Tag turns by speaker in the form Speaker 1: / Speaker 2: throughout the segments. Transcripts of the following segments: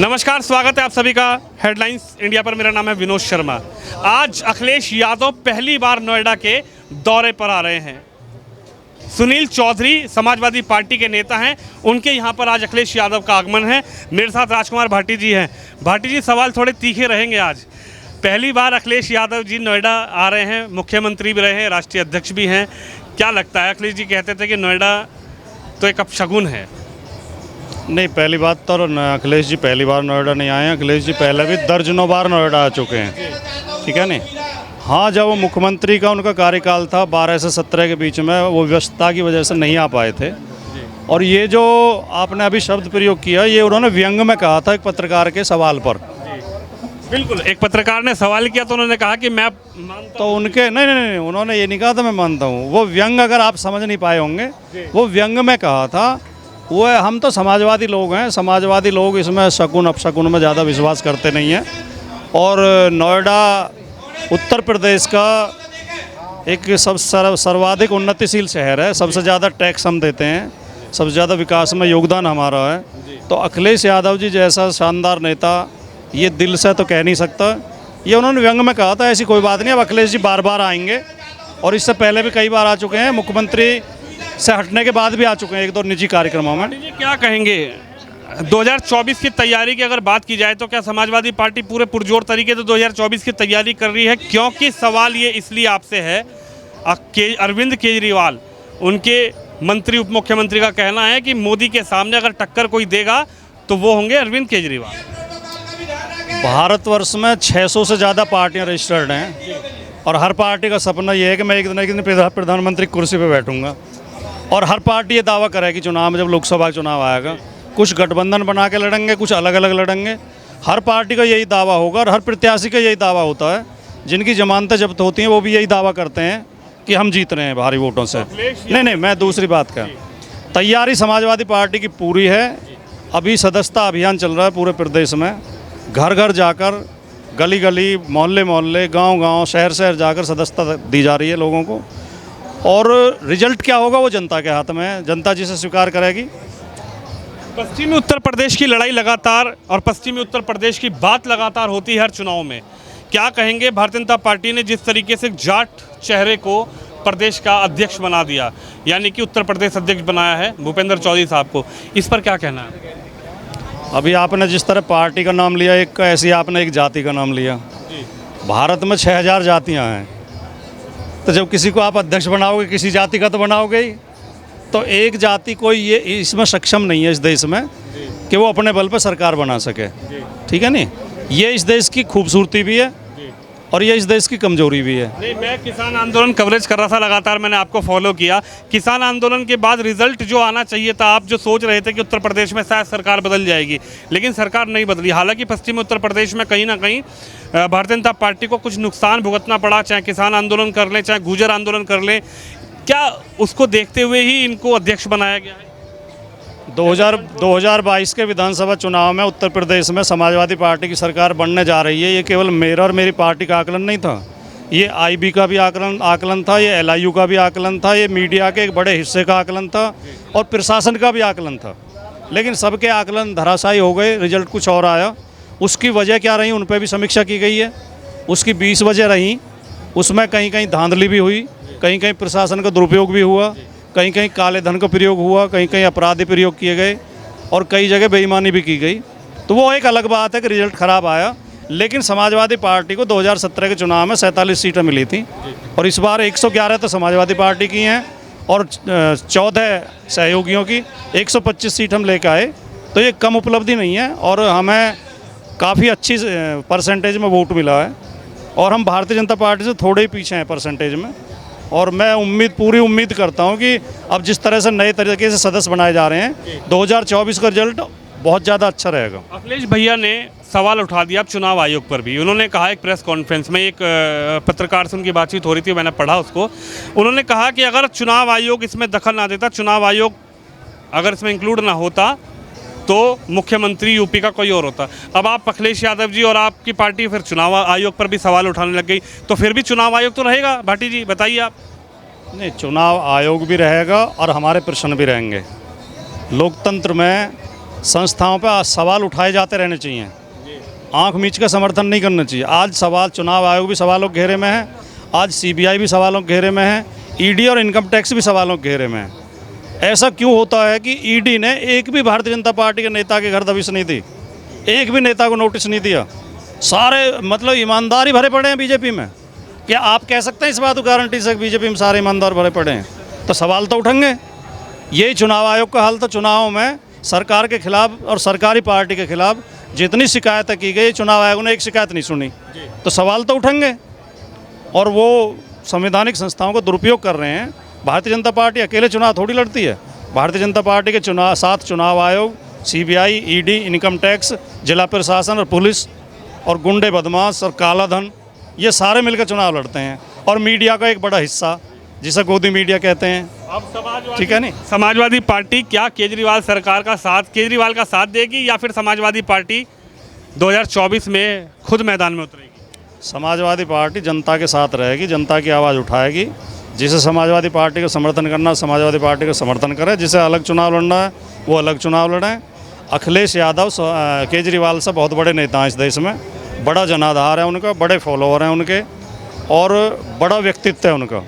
Speaker 1: नमस्कार, स्वागत है आप सभी का हेडलाइंस इंडिया पर। मेरा नाम है विनोद शर्मा। आज अखिलेश यादव पहली बार नोएडा के दौरे पर आ रहे हैं। सुनील चौधरी समाजवादी पार्टी के नेता हैं, उनके यहाँ पर आज अखिलेश यादव का आगमन है। मेरे साथ राजकुमार भाटी जी हैं। भाटी जी, सवाल थोड़े तीखे रहेंगे आज। पहली बार अखिलेश यादव जी नोएडा आ रहे हैं, मुख्यमंत्री भी रहे हैं, राष्ट्रीय अध्यक्ष भी हैं। क्या लगता है? अखिलेश जी कहते थे कि नोएडा तो एक अपशगुन है।
Speaker 2: नहीं, पहली बात तो अखिलेश जी पहली बार नोएडा नहीं आए हैं। अखिलेश जी पहले भी दर्जनों बार नोएडा आ चुके हैं, ठीक है नहीं। हाँ, जब वो मुख्यमंत्री का उनका कार्यकाल था 12 से 17 के बीच में, वो व्यस्तता की वजह से नहीं आ पाए थे। और ये जो आपने अभी शब्द प्रयोग किया, ये उन्होंने व्यंग में कहा था एक पत्रकार के सवाल पर।
Speaker 1: बिल्कुल, एक पत्रकार ने सवाल किया तो उन्होंने कहा कि मैं मानता
Speaker 2: तो उनके नहीं, उन्होंने ये नहीं कहा था मैं मानता हूँ। वो व्यंग, अगर आप समझ नहीं पाए होंगे, वो व्यंग में कहा था। वो हम तो समाजवादी लोग हैं, समाजवादी लोग इसमें शकुन अपशकुन में ज़्यादा विश्वास करते नहीं हैं। और नोएडा उत्तर प्रदेश का एक सर्वाधिक उन्नतिशील शहर है। सबसे ज़्यादा टैक्स हम देते हैं, सबसे ज़्यादा विकास में योगदान हमारा है। तो अखिलेश यादव जी जैसा शानदार नेता ये दिल से तो कह नहीं सकता। ये उन्होंने व्यंग में कहा था, ऐसी कोई बात नहीं। अब अखिलेश जी बार बार आएंगे और इससे पहले भी कई बार आ चुके हैं। मुख्यमंत्री से हटने के बाद भी आ चुके हैं एक दो निजी कार्यक्रमों में।
Speaker 1: क्या कहेंगे 2024 की तैयारी की अगर बात की जाए तो क्या समाजवादी पार्टी पूरे पुरजोर तरीके से 2024 की तैयारी कर रही है? क्योंकि सवाल ये इसलिए आपसे है, अरविंद केजरीवाल, उनके मंत्री उप मुख्यमंत्री का कहना है कि मोदी के सामने अगर टक्कर कोई देगा तो वो होंगे अरविंद केजरीवाल।
Speaker 2: भारतवर्ष में 600 से ज़्यादा पार्टियां रजिस्टर्ड हैं और हर पार्टी का सपना ये है कि मैं एक दिन प्रधानमंत्री कुर्सी पर बैठूंगा। और हर पार्टी ये दावा करेगी चुनाव में, जब लोकसभा चुनाव आएगा, कुछ गठबंधन बना के लड़ेंगे, कुछ अलग अलग लड़ेंगे। हर पार्टी का यही दावा होगा और हर प्रत्याशी का यही दावा होता है। जिनकी जमानतें जब्त होती हैं वो भी यही दावा करते हैं कि हम जीत रहे हैं भारी वोटों से। नहीं, मैं दूसरी बात का, तैयारी समाजवादी पार्टी की पूरी है। अभी सदस्यता अभियान चल रहा है पूरे प्रदेश में। घर घर जाकर, गली गली, मोहल्ले मोहल्ले, गाँव गाँव, शहर शहर जाकर सदस्यता दी जा रही है लोगों को। और रिजल्ट क्या होगा वो जनता के हाथ में है, जनता जिसे स्वीकार करेगी।
Speaker 1: पश्चिमी उत्तर प्रदेश की लड़ाई लगातार और पश्चिमी उत्तर प्रदेश की बात लगातार होती है हर चुनाव में। क्या कहेंगे, भारतीय जनता पार्टी ने जिस तरीके से जाट चेहरे को प्रदेश का अध्यक्ष बना दिया, यानी कि उत्तर प्रदेश अध्यक्ष बनाया है भूपेंद्र चौधरी साहब को, इस पर क्या कहना है?
Speaker 2: अभी आपने जिस तरह पार्टी का नाम लिया, एक ऐसी आपने एक जाति का नाम लिया। भारत में 6000 जातियाँ हैं, तो जब किसी को आप अध्यक्ष बनाओगे, किसी जाति का तो बनाओगे ही। तो एक जाति कोई ये इसमें सक्षम नहीं है इस देश में कि वो अपने बल पर सरकार बना सके, ठीक है नहीं। ये इस देश की खूबसूरती भी है और ये इस देश की कमजोरी भी है।
Speaker 1: नहीं, मैं किसान आंदोलन कवरेज कर रहा था लगातार, मैंने आपको फॉलो किया। किसान आंदोलन के बाद रिजल्ट जो आना चाहिए था, आप जो सोच रहे थे कि उत्तर प्रदेश में शायद सरकार बदल जाएगी, लेकिन सरकार नहीं बदली। हालांकि पश्चिमी उत्तर प्रदेश में कहीं ना कहीं भारतीय जनता पार्टी को कुछ नुकसान भुगतना पड़ा, चाहे किसान आंदोलन कर लें, चाहे गुर्जर आंदोलन कर लें। क्या उसको देखते हुए ही इनको अध्यक्ष बनाया गया है?
Speaker 2: 2022 के विधानसभा चुनाव में उत्तर प्रदेश में समाजवादी पार्टी की सरकार बनने जा रही है। ये केवल मेरा और मेरी पार्टी का आकलन नहीं था, ये आईबी का भी आकलन था, ये एलआईयू का भी आकलन था, ये मीडिया के एक बड़े हिस्से का आकलन था और प्रशासन का भी आकलन था। लेकिन सबके आकलन धराशायी हो गए, रिजल्ट कुछ और आया। उसकी वजह क्या रही, उन पर भी समीक्षा की गई है। उसकी 20 वजह रहीं, उसमें कहीं कहीं धांधली भी हुई, कहीं कहीं प्रशासन का दुरुपयोग भी हुआ, कहीं कहीं काले धन का प्रयोग हुआ, कहीं कहीं अपराधी प्रयोग किए गए और कई जगह बेईमानी भी की गई। तो वो एक अलग बात है कि रिजल्ट ख़राब आया। लेकिन समाजवादी पार्टी को 2017 के चुनाव में 47 सीटें मिली थी और इस बार 111 तो समाजवादी पार्टी की हैं और 14 सहयोगियों की 125 सीट हम लेकर आए। तो ये कम उपलब्धि नहीं है और हमें काफ़ी अच्छी परसेंटेज में वोट मिला है और हम भारतीय जनता पार्टी से थोड़े ही पीछे हैं परसेंटेज में। और मैं पूरी उम्मीद करता हूं कि अब जिस तरह से नए तरीके से सदस्य बनाए जा रहे हैं, 2024 का रिजल्ट बहुत ज़्यादा अच्छा रहेगा।
Speaker 1: अखिलेश भैया ने सवाल उठा दिया अब चुनाव आयोग पर भी। उन्होंने कहा एक प्रेस कॉन्फ्रेंस में, एक पत्रकार से उनकी बातचीत हो रही थी, मैंने पढ़ा उसको। उन्होंने कहा कि अगर चुनाव आयोग इसमें दखल ना देता, चुनाव आयोग अगर इसमें इंक्लूड ना होता तो मुख्यमंत्री यूपी का कोई और होता। अब आप अखिलेश यादव जी और आपकी पार्टी फिर चुनाव आयोग पर भी सवाल उठाने लग गई, तो फिर भी चुनाव आयोग तो रहेगा। भाटी जी बताइए आप।
Speaker 2: नहीं, चुनाव आयोग भी रहेगा और हमारे प्रश्न भी रहेंगे। लोकतंत्र में संस्थाओं पर सवाल उठाए जाते रहने चाहिए, आंख मीच का समर्थन नहीं करना चाहिए। आज सवाल चुनाव आयोग भी सवालों के घेरे में है, आज सीबीआई भी सवालों के घेरे में है, ईडी और इनकम टैक्स भी सवालों के घेरे में है। ऐसा क्यों होता है कि ईडी ने एक भी भारतीय जनता पार्टी के नेता के घर दबिश नहीं दी, एक भी नेता को नोटिस नहीं दिया? सारे मतलब ईमानदार ही भरे पड़े हैं बीजेपी में। क्या आप कह सकते हैं इस बात को गारंटी से बीजेपी में सारे ईमानदार भरे पड़े हैं? तो सवाल तो उठेंगे। यही चुनाव आयोग का हाल था। चुनाव में सरकार के खिलाफ और सरकारी पार्टी के खिलाफ जितनी शिकायतें की गई, चुनाव आयोग ने एक शिकायत नहीं सुनी, तो सवाल तो उठेंगे। और वो संवैधानिक संस्थाओं को दुरुपयोग कर रहे हैं। भारतीय जनता पार्टी अकेले चुनाव थोड़ी लड़ती है। भारतीय जनता पार्टी के साथ चुनाव आयोग, सीबीआई, ईडी, इनकम टैक्स, जिला प्रशासन और पुलिस और गुंडे बदमाश और काला धन, ये सारे मिलकर चुनाव लड़ते हैं। और मीडिया का एक बड़ा हिस्सा, जिसे गोदी मीडिया कहते हैं,
Speaker 1: अब समाजवादी,
Speaker 2: ठीक है नहीं?
Speaker 1: समाजवादी पार्टी क्या केजरीवाल सरकार का साथ, केजरीवाल का साथ देगी या फिर समाजवादी पार्टी 2024 में खुद मैदान में उतरेगी?
Speaker 2: समाजवादी पार्टी जनता के साथ रहेगी, जनता की आवाज़ उठाएगी। जिसे समाजवादी पार्टी का समर्थन करना, समाजवादी पार्टी का समर्थन करे। जिसे अलग चुनाव लड़ना है वो अलग चुनाव लड़ें। अखिलेश यादव केजरीवाल से बहुत बड़े नेता हैं इस देश में, बड़ा जनाधार है उनका, बड़े फॉलोअर हैं उनके और बड़ा व्यक्तित्व है उनका।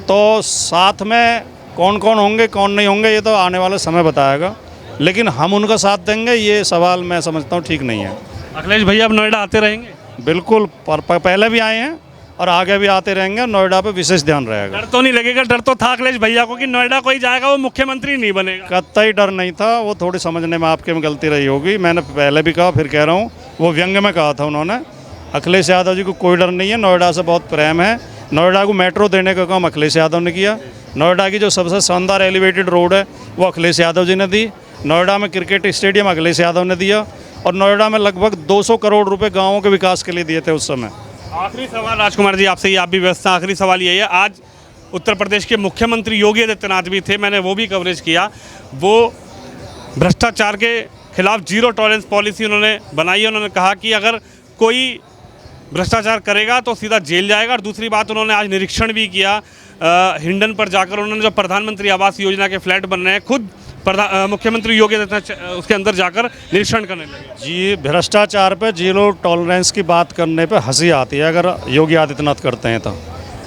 Speaker 2: तो साथ में कौन कौन होंगे कौन नहीं होंगे ये तो आने वाला समय बताएगा, लेकिन हम उनका साथ देंगे ये सवाल मैं समझता हूँ ठीक नहीं है।
Speaker 1: अखिलेश भैया अब नोएडा आते रहेंगे?
Speaker 2: बिल्कुल, पहले भी आए हैं और आगे भी आते रहेंगे। नोएडा पे विशेष ध्यान रहेगा।
Speaker 1: डर तो नहीं लगेगा? डर तो था अखिलेश भैया को कि नोएडा कोई जाएगा वो मुख्यमंत्री नहीं बनेगा।
Speaker 2: कतई डर नहीं था। वो थोड़ी समझने में आपके में गलती रही होगी। मैंने पहले भी कहा, फिर कह रहा हूँ, वो व्यंग में कहा था उन्होंने। अखिलेश यादव जी को कोई डर नहीं है, नोएडा से बहुत प्रेम है। नोएडा को मेट्रो देने का काम अखिलेश यादव ने किया। नोएडा की जो सबसे शानदार एलिवेटेड रोड है वो अखिलेश यादव जी ने दी। नोएडा में क्रिकेट स्टेडियम अखिलेश यादव ने दिया। और नोएडा में लगभग 200 करोड़ रुपए गाँवों के विकास के लिए दिए थे उस समय।
Speaker 1: आखिरी सवाल राजकुमार जी आपसे, ही आप भी व्यवस्था, आखिरी सवाल ये है, आज उत्तर प्रदेश के मुख्यमंत्री योगी आदित्यनाथ भी थे, मैंने वो भी कवरेज किया। वो भ्रष्टाचार के खिलाफ जीरो टॉलरेंस पॉलिसी उन्होंने बनाई है। उन्होंने कहा कि अगर कोई भ्रष्टाचार करेगा तो सीधा जेल जाएगा। और दूसरी बात, उन्होंने आज निरीक्षण भी किया हिंडन पर जाकर। उन्होंने जो प्रधानमंत्री आवास योजना के फ्लैट बन रहे हैं, खुद मुख्यमंत्री योगी आदित्यनाथ उसके अंदर जाकर निरीक्षण करने लगे।
Speaker 2: जी, भ्रष्टाचार पे जीरो टॉलरेंस की बात करने पे हंसी आती है अगर योगी आदित्यनाथ करते हैं तो।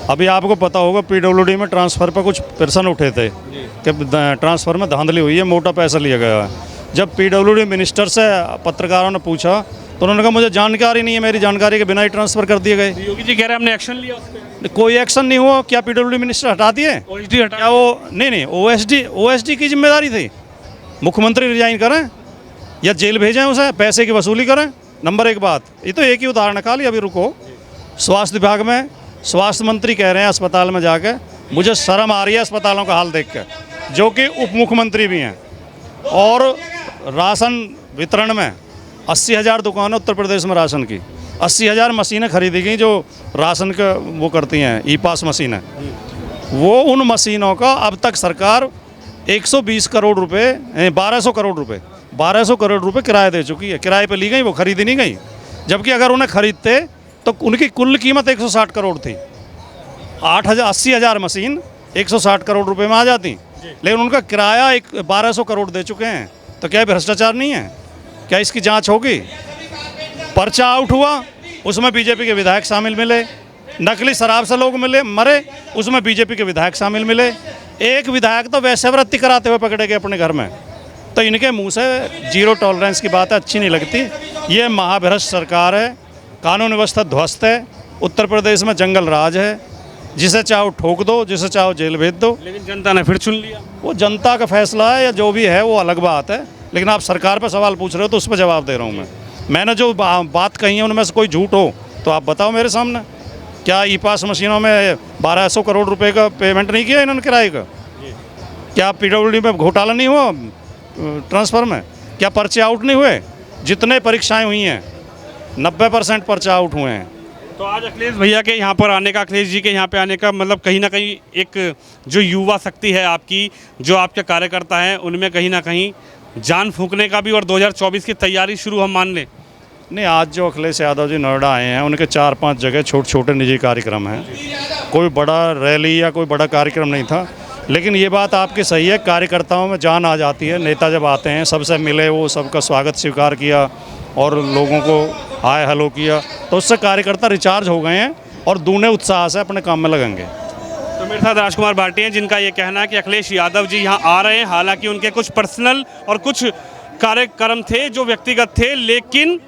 Speaker 2: अभी आपको पता होगा पीडब्ल्यूडी में ट्रांसफ़र पर कुछ प्रश्न उठे थे कि ट्रांसफ़र में धांधली हुई है, मोटा पैसा लिया गया है। जब पीडब्ल्यूडी मिनिस्टर से पत्रकारों ने पूछा तो उन्होंने कहा मुझे जानकारी नहीं है, मेरी जानकारी के बिना ही ट्रांसफ़र कर दिए गए।
Speaker 1: योगी जी कह रहे हैं हमने एक्शन लिया उस पर।
Speaker 2: कोई एक्शन नहीं हुआ। क्या पीडब्ल्यूडी मिनिस्टर हटा दिए?
Speaker 1: ओएसडी हटा?
Speaker 2: क्या वो नहीं, ओएसडी की जिम्मेदारी थी। मुख्यमंत्री रिजाइन करें या जेल भेजें उसे, पैसे की वसूली करें। नंबर एक बात, ये तो एक ही उदाहरण है खाली। अभी रुको, स्वास्थ्य विभाग में स्वास्थ्य मंत्री कह रहे हैं अस्पताल में जाके, मुझे शर्म आ रही है अस्पतालों का हाल देख कर, जो कि उप मुख्यमंत्री भी हैं। और राशन वितरण में 80,000 दुकानें उत्तर प्रदेश में राशन की, 80,000 मशीनें खरीदी गई जो राशन का वो करती हैं, ई पास मशीनें। वो उन मशीनों का अब तक सरकार 120 करोड़ रुपए, 1200 करोड़ रुपए, 1200 करोड़ रुपए किराए दे चुकी है। किराए पे ली गई, वो खरीदी नहीं गई। जबकि अगर उन्हें खरीदते तो उनकी कुल कीमत 160 करोड़ थी। 80,000 मशीन 160 करोड़ रुपए में आ जाती, लेकिन उनका किराया 1200 करोड़ दे चुके हैं। तो क्या भ्रष्टाचार नहीं है? क्या इसकी जांच होगी? पर्चा आउट हुआ, उसमें बीजेपी के विधायक शामिल मिले। नकली शराब से लोग मरे, उसमें बीजेपी के विधायक शामिल मिले। एक विधायक तो वैश्यवृत्ति कराते हुए पकड़े गए अपने घर में। तो इनके मुंह से जीरो टॉलरेंस की बात अच्छी नहीं लगती। ये महाभ्रष्ट सरकार है, कानून व्यवस्था ध्वस्त है, उत्तर प्रदेश में जंगल राज है। जिसे चाहो ठोक दो, जिसे चाहो जेल भेज दो।
Speaker 1: लेकिन जनता ने फिर चुन लिया।
Speaker 2: वो जनता का फैसला है या जो भी है वो अलग बात है। लेकिन आप सरकार पर सवाल पूछ रहे हो तो उस पर जवाब दे रहा हूँ मैं। मैंने जो बात कही है उनमें से कोई झूठ हो तो आप बताओ मेरे सामने। क्या ई पास मशीनों में 1200 करोड़ रुपए का पेमेंट नहीं किया इन्होंने किराए का? क्या पीडब्ल्यूडी में घोटाला नहीं हुआ ट्रांसफ़र में? क्या पर्चे आउट नहीं हुए? जितने परीक्षाएं हुई हैं 90% पर्चे आउट हुए हैं।
Speaker 1: तो आज अखिलेश भैया के यहाँ पर आने का, अखिलेश जी के यहाँ पे आने का मतलब कहीं ना कहीं एक जो युवा शक्ति है आपकी, जो आपके कार्यकर्ता हैं, उनमें कहीं ना कहीं जान फूंकने का भी और 2024 की तैयारी शुरू हम मान लें?
Speaker 2: नहीं, आज जो अखिलेश यादव जी नोएडा आए हैं उनके 4-5 जगह छोटे छोटे निजी कार्यक्रम हैं। कोई बड़ा रैली या कोई बड़ा कार्यक्रम नहीं था। लेकिन ये बात आपकी सही है, कार्यकर्ताओं में जान आ जाती है। नेता जब आते हैं सबसे मिले, वो सबका स्वागत स्वीकार किया और लोगों को हाय हेलो किया, तो उससे कार्यकर्ता रिचार्ज हो गए हैं और दूने उत्साह से अपने काम में लगेंगे।
Speaker 1: तो मेरे साथ राजकुमार भाटी हैं, जिनका ये कहना है कि अखिलेश यादव जी यहाँ आ रहे हैं। हालांकि उनके कुछ पर्सनल और कुछ कार्यक्रम थे जो व्यक्तिगत थे, लेकिन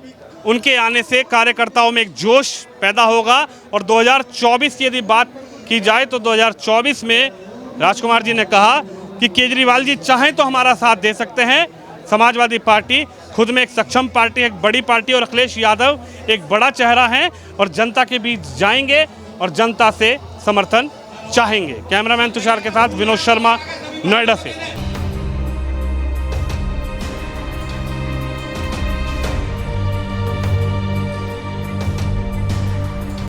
Speaker 1: उनके आने से कार्यकर्ताओं में एक जोश पैदा होगा। और 2024 की यदि बात की जाए तो 2024 में राजकुमार जी ने कहा कि केजरीवाल जी चाहें तो हमारा साथ दे सकते हैं। समाजवादी पार्टी खुद में एक सक्षम पार्टी, एक बड़ी पार्टी, और अखिलेश यादव एक बड़ा चेहरा हैं और जनता के बीच जाएंगे और जनता से समर्थन चाहेंगे। कैमरामैन तुषार के साथ विनोद शर्मा, नोएडा से।